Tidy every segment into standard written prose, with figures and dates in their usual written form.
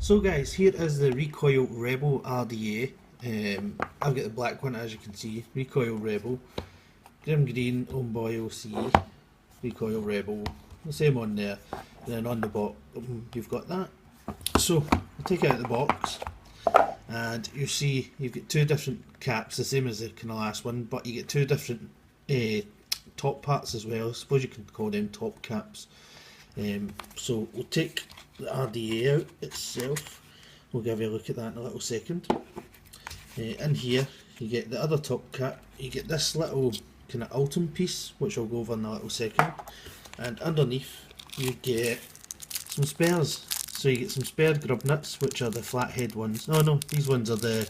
So guys, here is the Recoil Rebel RDA. I've got the black one, as you can see, Recoil Rebel. Grimm green, Homeboy OC, Recoil Rebel, the same on there. Then on the bottom you've got that. So I'll take it out of the box and you see you've got two different caps, the same as the kind of last one, but you get two different top parts as well. I suppose you can call them top caps. So we'll take the RDA out itself. We'll give you a look at that in a little second. In here you get the other top cap, you get this little kind of ultim piece which I'll go over in a little second, and underneath you get some spares. So you get some spare grub nuts, which are the flathead ones. No, these ones are the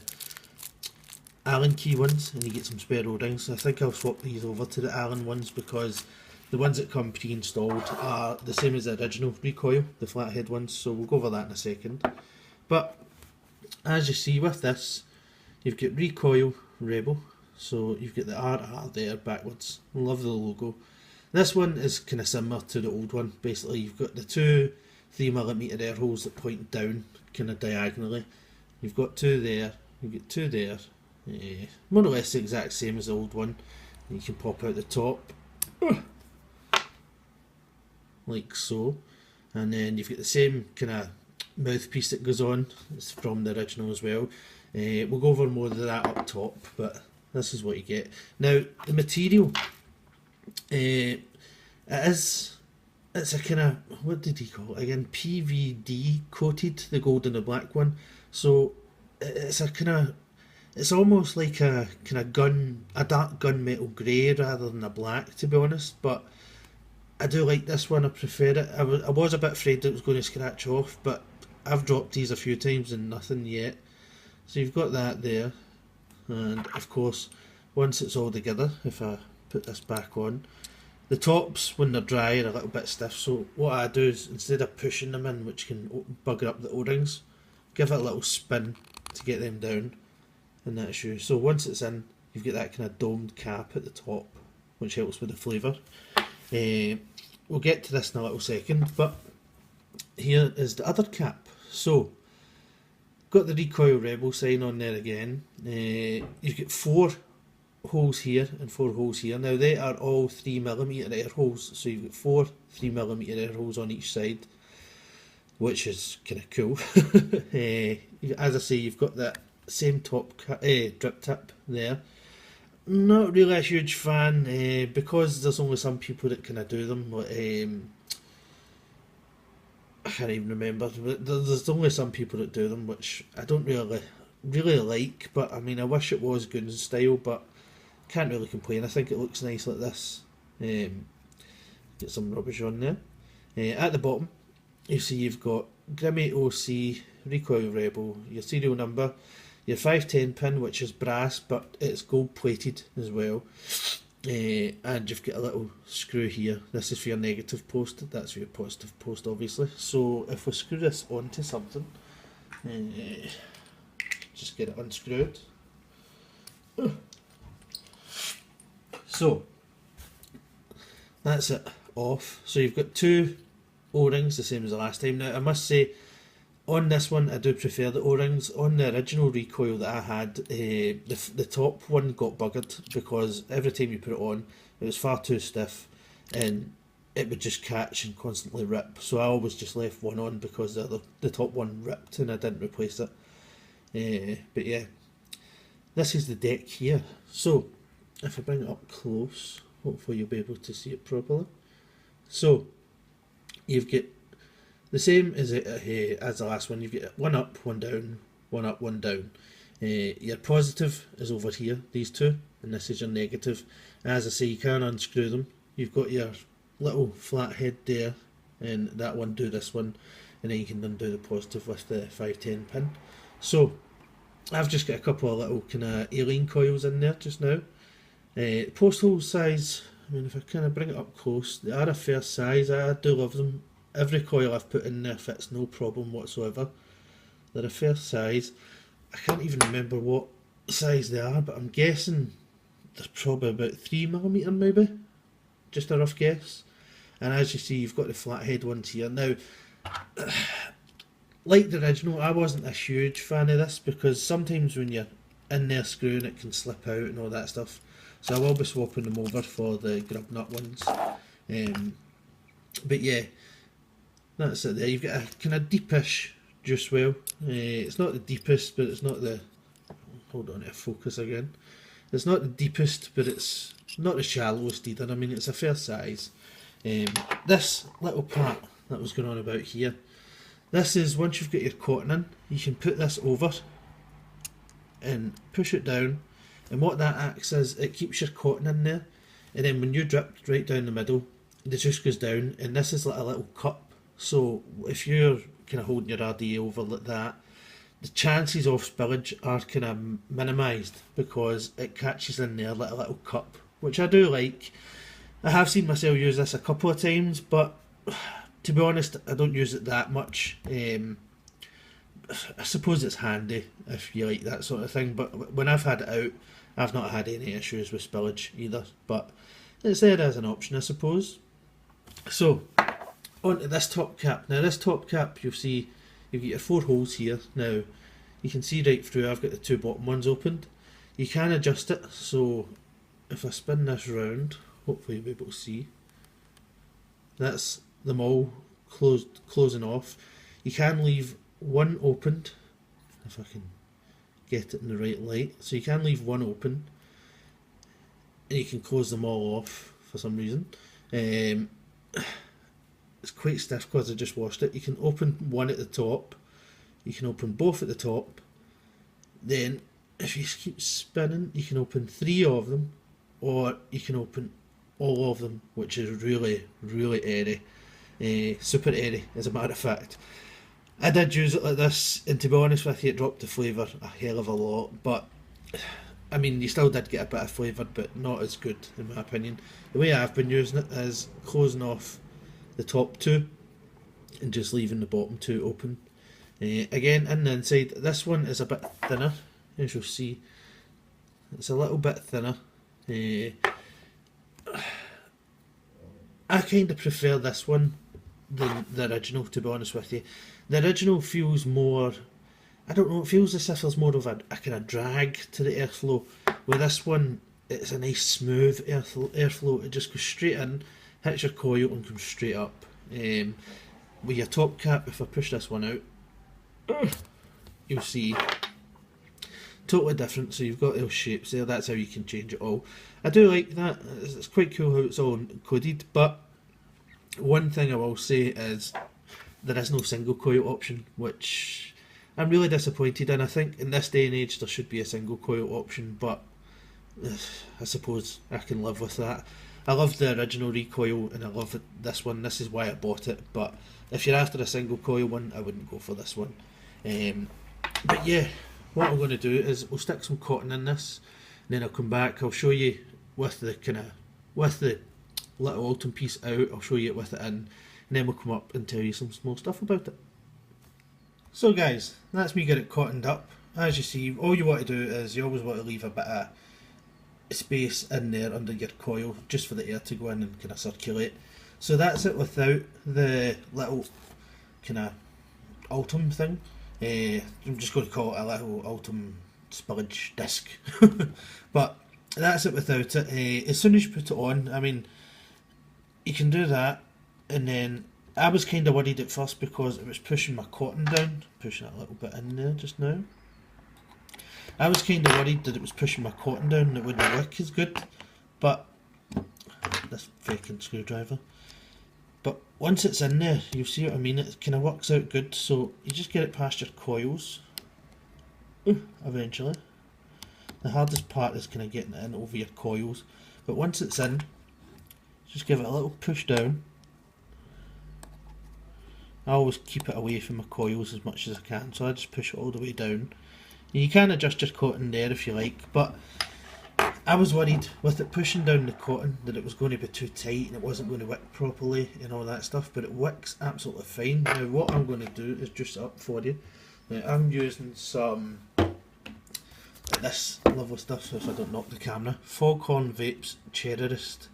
Allen key ones, and you get some spare O-rings. I think I'll swap these over to the Allen ones because the ones that come pre-installed are the same as the original Recoil, the flathead ones, so we'll go over that in a second. But as you see with this, you've got Recoil Rebel, so you've got the RR there backwards. Love the logo. This one is kind of similar to the old one. Basically you've got the two 3mm air holes that point down kind of diagonally. You've got two there, you've got two there, more or less the exact same as the old one. You can pop out the top like so, and then you've got the same kind of mouthpiece that goes on. It's from the original as well. We'll go over more of that up top, but this is what you get. Now the material, it's a kind of, what did he call it again, PVD coated, the gold and the black one. So it's a kind of, it's almost like a kind of a dark gunmetal grey rather than a black, to be honest. But I do like this one, I prefer it. I was a bit afraid it was going to scratch off, but I've dropped these a few times and nothing yet. So you've got that there, and of course once it's all together, if I put this back on, the tops when they're dry are a little bit stiff, so what I do is instead of pushing them in, which can bugger up the O-rings, give it a little spin to get them down, and that's you. So once it's in, you've got that kind of domed cap at the top, which helps with the flavour. We'll get to this in a little second, but here is the other cap. So got the Recoil Rebel sign on there again. You've got 4 holes here and 4 holes here. Now they are all 3mm air holes, so you've got 4 3mm air holes on each side, which is kind of cool. As I say, you've got that same top drip tip there. Not really a huge fan, because there's only some people that kind of do them. I can't even remember, but there's only some people that do them, which I don't really like. But I mean, I wish it was Gun style, but can't really complain. I think it looks nice like this. Get some rubbish on there. At the bottom you see you've got Grimm OC, Recoil Rebel, your serial number, your 510 pin, which is brass but it's gold plated as well, and you've got a little screw here. This is for your negative post, that's for your positive post obviously. So if we screw this onto something, just get it unscrewed. So that's it off. So you've got 2 O-rings, the same as the last time. Now I must say, on this one I do prefer the O-rings. On the original Recoil that I had, the top one got buggered because every time you put it on it was far too stiff and it would just catch and constantly rip. So I always just left one on because the top one ripped and I didn't replace it. But yeah, this is the deck here. So if I bring it up close, hopefully you'll be able to see it properly. So you've got the same as the last one. You've got one up, one down, one up, one down. Your positive is over here, these two, and this is your negative. As I say, you can unscrew them. You've got your little flat head there, and that one do this one, and then you can undo the positive with the 510 pin. So I've just got a couple of little kind of alien coils in there just now. Post hole size, I mean, if I kind of bring it up close, they are a fair size. I do love them. Every coil I've put in there fits no problem whatsoever. They're a fair size. I can't even remember what size they are, but I'm guessing they're probably about 3mm maybe, just a rough guess. And as you see, you've got the flathead ones here. Now like the original, I wasn't a huge fan of this because sometimes when you're in there screwing it can slip out and all that stuff. So I will be swapping them over for the grub nut ones. But yeah, that's it there. You've got a kind of deepish juice well. It's not the deepest, but it's not the... Hold on, to focus again. It's not the deepest, but it's not the shallowest either. I mean, it's a fair size. This little part that was going on about here, this is once you've got your cotton in, you can put this over and push it down, and what that acts is it keeps your cotton in there, and then when you drip right down the middle, the juice goes down, and this is like a little cup. So if you're kind of holding your RDA over like that, the chances of spillage are kind of minimised because it catches in there like a little cup, which I do like. I have seen myself use this a couple of times, but to be honest, I don't use it that much. I suppose it's handy if you like that sort of thing, but when I've had it out, I've not had any issues with spillage either, but it's there as an option, I suppose. So, onto this top cap. Now this top cap, you'll see you've got your 4 holes here. Now, you can see right through, I've got the 2 bottom ones opened. You can adjust it, so if I spin this round, hopefully you'll be able to see. That's them all closing off. You can leave one opened, if I can get it in the right light. So you can leave one open, and you can close them all off for some reason. It's quite stiff because I just washed it. You can open one at the top, you can open both at the top, then if you keep spinning you can open 3 of them, or you can open all of them, which is really, really airy. Super airy, as a matter of fact. I did use it like this, and to be honest with you, it dropped the flavour a hell of a lot, but I mean, you still did get a bit of flavour, but not as good in my opinion. The way I've been using it is closing off the top 2 and just leaving the bottom 2 open. Again, in the inside, this one is a bit thinner, as you'll see. It's a little bit thinner. I kind of prefer this one than the original, to be honest with you. The original feels more, I don't know, it feels as if there's more of a kind of drag to the airflow. With this one, it's a nice smooth airflow. It just goes straight in, hits your coil and comes straight up. With your top cap, if I push this one out, you'll see totally different. So you've got L shapes there, that's how you can change it all. I do like that, it's quite cool how it's all coded, but one thing I will say is there is no single coil option, which I'm really disappointed in. I think in this day and age there should be a single coil option, but I suppose I can live with that. I love the original Recoil and I love this one. This is why I bought it, but if you're after a single coil one, I wouldn't go for this one. But yeah, what I'm going to do is we'll stick some cotton in this, and then I'll come back. I'll show you with the little Ultim piece out. I'll show you it with it in, and then we'll come up and tell you some more stuff about it. So guys, that's me getting it cottoned up. As you see, all you want to do is you always want to leave a bit of space in there under your coil just for the air to go in and kind of circulate. So that's it without the little kind of Ultim thing. I'm just going to call it a little Ultim spillage disc. But that's it without it. As soon as you put it on, I mean, you can do that, and then I was kind of worried at first because it was pushing my cotton down, pushing it a little bit in there just now. I was kind of worried that it was pushing my cotton down and it wouldn't work as good, but this fucking screwdriver. But once it's in there, you'll see what I mean, it kind of works out good. So you just get it past your coils, eventually. The hardest part is kind of getting it in over your coils, but once it's in, just give it a little push down. I always keep it away from my coils as much as I can, so I just push it all the way down. You can adjust your cotton there if you like, but I was worried with it pushing down the cotton that it was going to be too tight and it wasn't going to wick properly and all that stuff, but it wicks absolutely fine. Now what I'm going to do is juice it up for you. Now I'm using some this lovely stuff, so if I don't knock the camera, Foghorn Vapes Cherryist.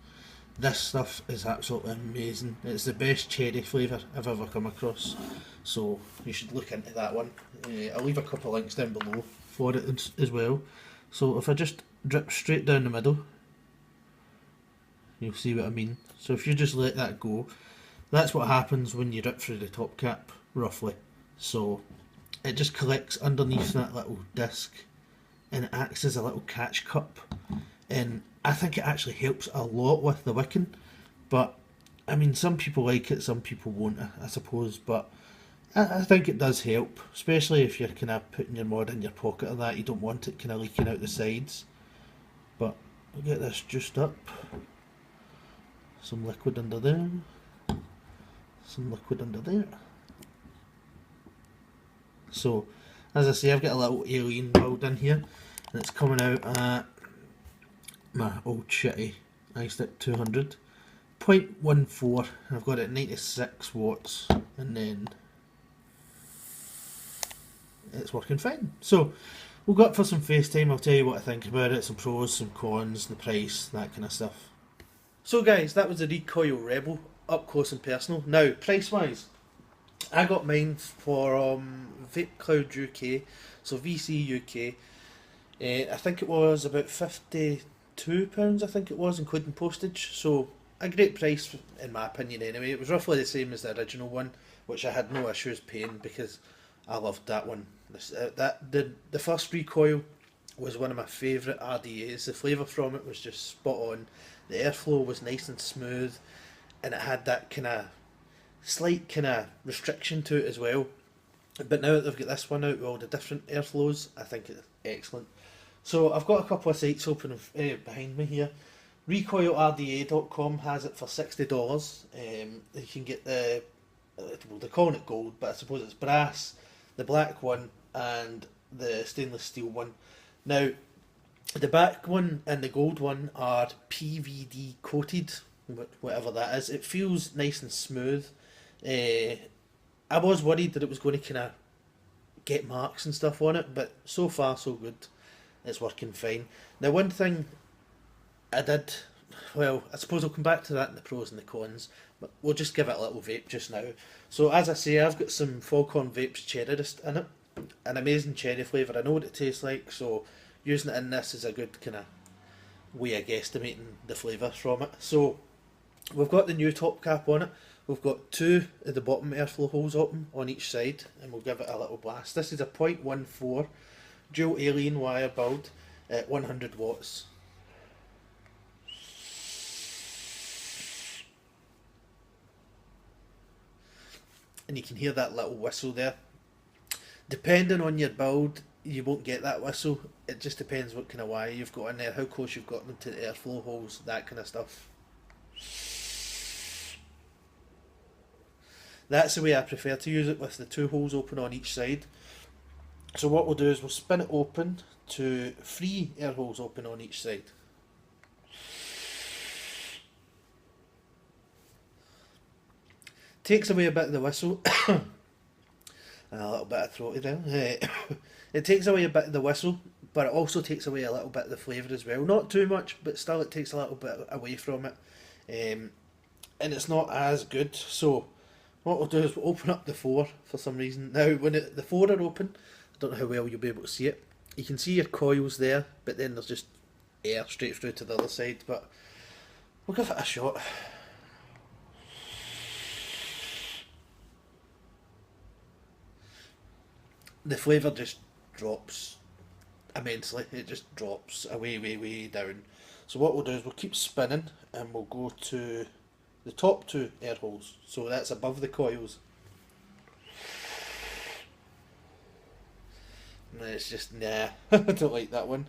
This stuff is absolutely amazing. It's the best cherry flavour I've ever come across, so you should look into that one. I'll leave a couple of links down below for it as well. So if I just drip straight down the middle, you'll see what I mean. So if you just let that go, that's what happens when you drip through the top cap, roughly. So it just collects underneath that little disc and it acts as a little catch cup, and I think it actually helps a lot with the wicking. But I mean, some people like it, some people won't, I suppose, but I think it does help, especially if you're kind of putting your mod in your pocket or that. You don't want it kind of leaking out the sides. But I'll get this juiced up. Some liquid under there, some liquid under there. So as I say, I've got a little alien build in here, and it's coming out at my old shitty iStick 200 0.14. I've got it at 96 watts, and then it's working fine. So we'll go up for some FaceTime. I'll tell you what I think about it, some pros, some cons, the price, that kind of stuff. So guys, that was the Recoil Rebel up close and personal. Now, price wise, I got mine from Vape Cloud UK, so VC UK. I think it was about £52, I think it was, including postage. So a great price in my opinion anyway. It was roughly the same as the original one, which I had no issues paying because I loved that one. The first Recoil was one of my favourite RDAs. The flavour from it was just spot on. The airflow was nice and smooth, and it had that kind of slight kind of restriction to it as well. But now that they've got this one out with all the different airflows, I think it's excellent. So I've got a couple of sites open behind me here. RecoilRDA.com has it for $60. You can get the, well, they're calling it gold, but I suppose it's brass, the black one, and the stainless steel one. Now, the black one and the gold one are PVD coated, whatever that is. It feels nice and smooth. I was worried that it was going to kind of get marks and stuff on it, but so far so good. It's working fine. Now, one thing I did, well, I suppose I'll come back to that in the pros and the cons, but we'll just give it a little vape just now. So as I say, I've got some Foghorn Vapes Cherryist in it, an amazing cherry flavour. I know what it tastes like, so using it in this is a good kind of way of guesstimating the flavour from it. So we've got the new top cap on it. We've got two of the bottom airflow holes open on each side, and we'll give it a little blast. This is a 0.14 dual alien wire build at 100 watts. And you can hear that little whistle there. Depending on your build, you won't get that whistle. It just depends what kind of wire you've got in there, how close you've got them to the airflow holes, that kind of stuff. That's the way I prefer to use it, with the two holes open on each side. So what we'll do is we'll spin it open to 3 air holes open on each side. Takes away a bit of the whistle. And a little bit of throaty there. It takes away a bit of the whistle, but it also takes away a little bit of the flavour as well. Not too much, but still it takes a little bit away from it. And it's not as good. So what we'll do is we'll open up the 4 for some reason. Now, when the 4 are open, I don't know how well you'll be able to see it. You can see your coils there, but then there's just air straight through to the other side. But we'll give it a shot. The flavour just drops immensely. It just drops away, way down. So what we'll do is we'll keep spinning, and we'll go to the top 2 air holes. So that's above the coils. And it's just, nah, I don't like that one.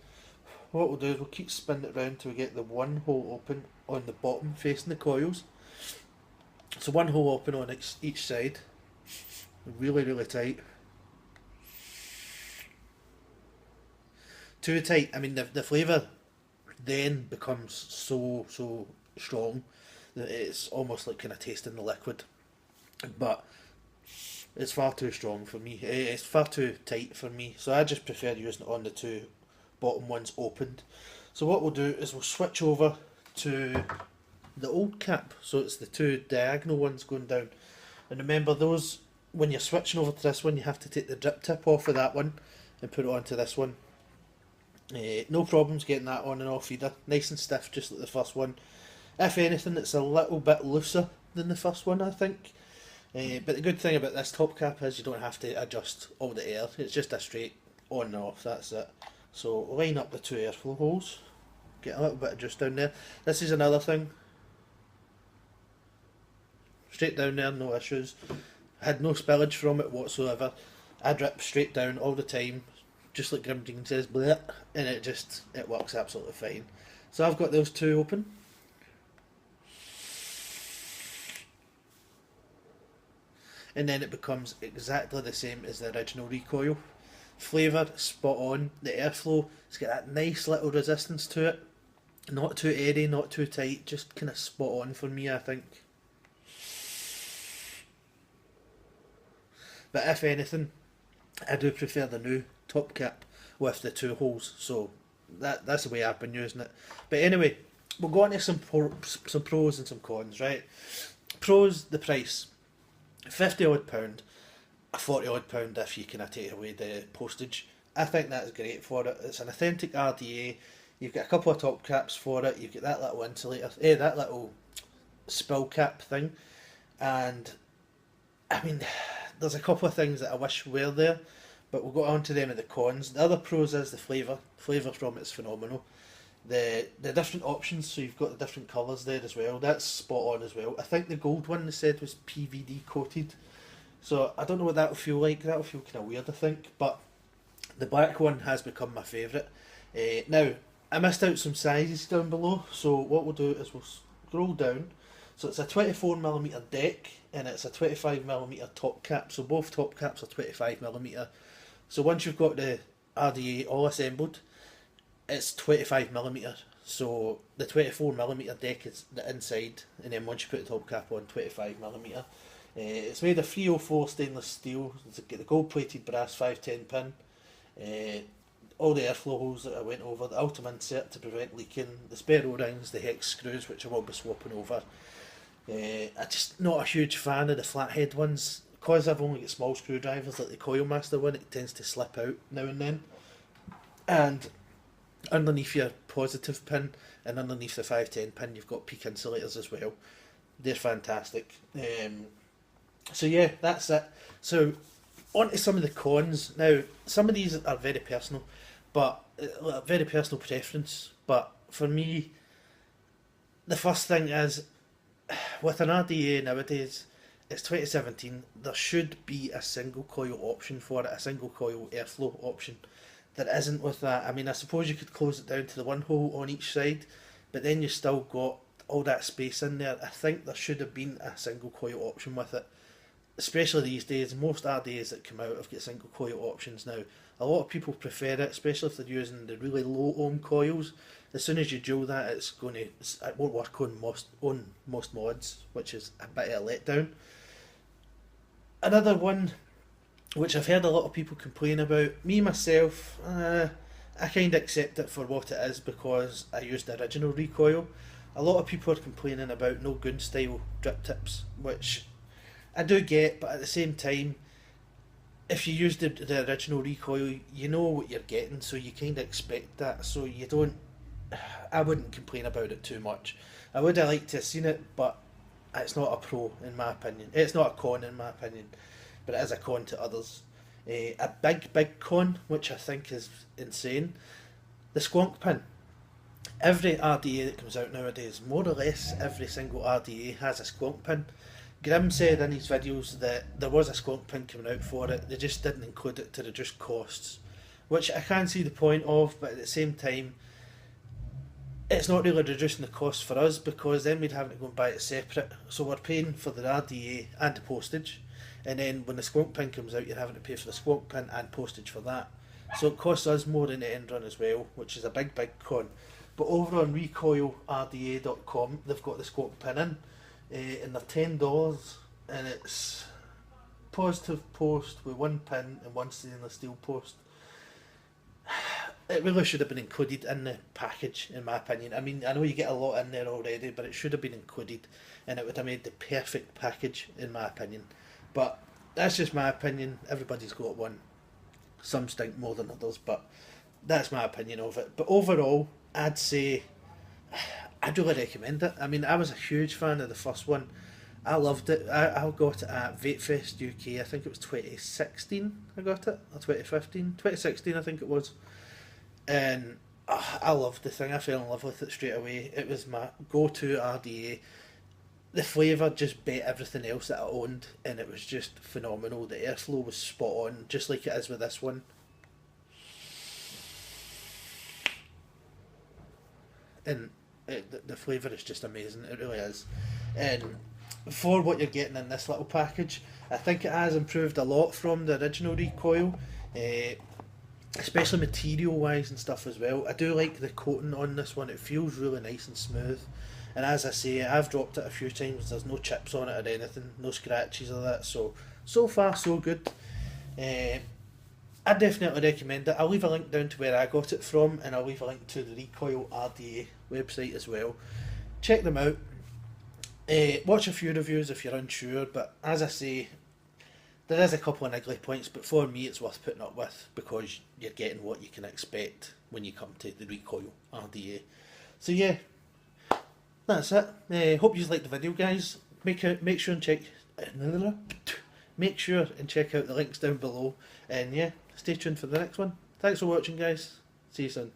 What we'll do is we'll keep spinning it round till we get the 1 hole open on the bottom facing the coils. So 1 hole open on each side. Really tight. Too tight. I mean, the flavour then becomes so strong that it's almost like kind of tasting the liquid. But it's far too strong for me. It's far too tight for me. So I just prefer using it on the 2 bottom ones opened. So what we'll do is we'll switch over to the old cap, so it's the two diagonal ones going down. And remember those, when you're switching over to this one, you have to take the drip tip off of that one and put it onto this one. No problems getting that on and off either, nice and stiff just like the first one. If anything, it's a little bit looser than the first one, I think. But the good thing about this top cap is you don't have to adjust all the air, it's just a straight on and off, that's it. So line up the two airflow holes, get a little bit of juice down there. This is another thing, straight down there, no issues. Had no spillage from it whatsoever. I drip straight down all the time, just like Grimm says, bleh, and it works absolutely fine. So I've got those two open. And then it becomes exactly the same as the original recoil. Flavour, spot on. The airflow, it's got that nice little resistance to it. Not too airy, not too tight, just kind of spot on for me, I think. But if anything, I do prefer the new top cap with the two holes, so that's the way I've been using it. But anyway, we'll go on to some pros and some cons, right? Pros, the price. £50 odd, £40 odd if you kind of take away the postage. I think that's great for it. It's an authentic RDA. You've got a couple of top caps for it. You've got that little insulator, that little spill cap thing, and I mean, there's a couple of things that I wish were there, but we'll go on to them at the cons. The other pros is the flavour. Flavour from it's phenomenal. The different options, so you've got the different colours there as well. That's spot on as well. I think the gold one they said was PVD coated, so I don't know what that will feel like. That will feel kind of weird, I think. But the black one has become my favourite. Now I missed out some sizes down below, so what we'll do is we'll scroll down. So it's a 24mm deck and it's a 25mm top cap. So both top caps are 25mm. So once you've got the RDA all assembled, it's 25mm. So the 24mm deck is the inside, and then once you put the top cap on, 25mm. It's made of 304 stainless steel. It's got the gold plated brass 510 pin. All the airflow holes that I went over, the ultimate insert to prevent leaking, the spare O-rings, the hex screws which I will be swapping over. I'm just not a huge fan of the flathead ones, because I've only got small screwdrivers like the Coil Master one. It tends to slip out now and then. And underneath your positive pin and underneath the 510 pin you've got peak insulators as well. They're fantastic. So yeah, that's it. So on to some of the cons. Now some of these are very personal, but very personal preference, but for me the first thing is, with an RDA nowadays, it's 2017, there should be a single coil option for it, a single coil airflow option. There isn't with that. I mean, I suppose you could close it down to the one hole on each side, but then you still got all that space in there. I think there should have been a single coil option with it, especially these days. Most RDAs that come out have got single coil options now. A lot of people prefer it, especially if they're using the really low ohm coils. As soon as you dual that, it won't work on most mods, which is a bit of a letdown. Another one which I've heard a lot of people complain about, me myself, I kind of accept it for what it is because I used the original recoil. A lot of people are complaining about no gun style drip tips, which I do get, but at the same time, if you use the original recoil, you know what you're getting, so you kind of expect that, so you don't. I wouldn't complain about it too much. I would have liked to have seen it, but it's not a pro in my opinion. It's not a con in my opinion, but it is a con to others. A big con, which I think is insane, the squonk pin. Every RDA that comes out nowadays, more or less every single RDA has a squonk pin. Grimm said in his videos that there was a squonk pin coming out for it, they just didn't include it to reduce costs, which I can see the point of, but at the same time, it's not really reducing the cost for us, because then we'd have to go and buy it separate. So we're paying for the RDA and the postage, and then when the squonk pin comes out, you're having to pay for the squonk pin and postage for that. So it costs us more in the end run as well, which is a big con. But over on recoilrda.com, they've got the squonk pin in, and they're $10, and it's positive post with one pin and one stainless steel post. it really should have been included in the package, in my opinion. I mean, I know you get a lot in there already, but it should have been included, and it would have made the perfect package, in my opinion. But that's just my opinion. Everybody's got one. Some stink more than others, but that's my opinion of it. But overall, I'd say I'd really recommend it. I mean, I was a huge fan of the first one. I loved it. I got it at Vatefest UK. I think it was 2016 I got it, or 2015. 2016 I think it was. And I loved the thing. I fell in love with it straight away. It was my go-to RDA. The flavour just beat everything else that I owned, and it was just phenomenal. The airflow was spot on, just like it is with this one. And the flavour is just amazing. It really is. And for what you're getting in this little package, I think it has improved a lot from the original Recoil. Especially material wise and stuff as well. I do like the coating on this one. It feels really nice and smooth. And as I say, I've dropped it a few times. There's no chips on it or anything, no scratches or that. So far so good. I definitely recommend it. I'll leave a link down to where I got it from, and I'll leave a link to the Recoil RDA website as well. Check them out. Watch a few reviews if you're unsure, but as I say, there is a couple of niggly points, but for me it's worth putting up with because you're getting what you can expect when you come to the Recoil RDA. So yeah, that's it. Hope you liked the video, guys. Make sure and check out the links down below, and yeah, stay tuned for the next one. Thanks for watching, guys. See you soon.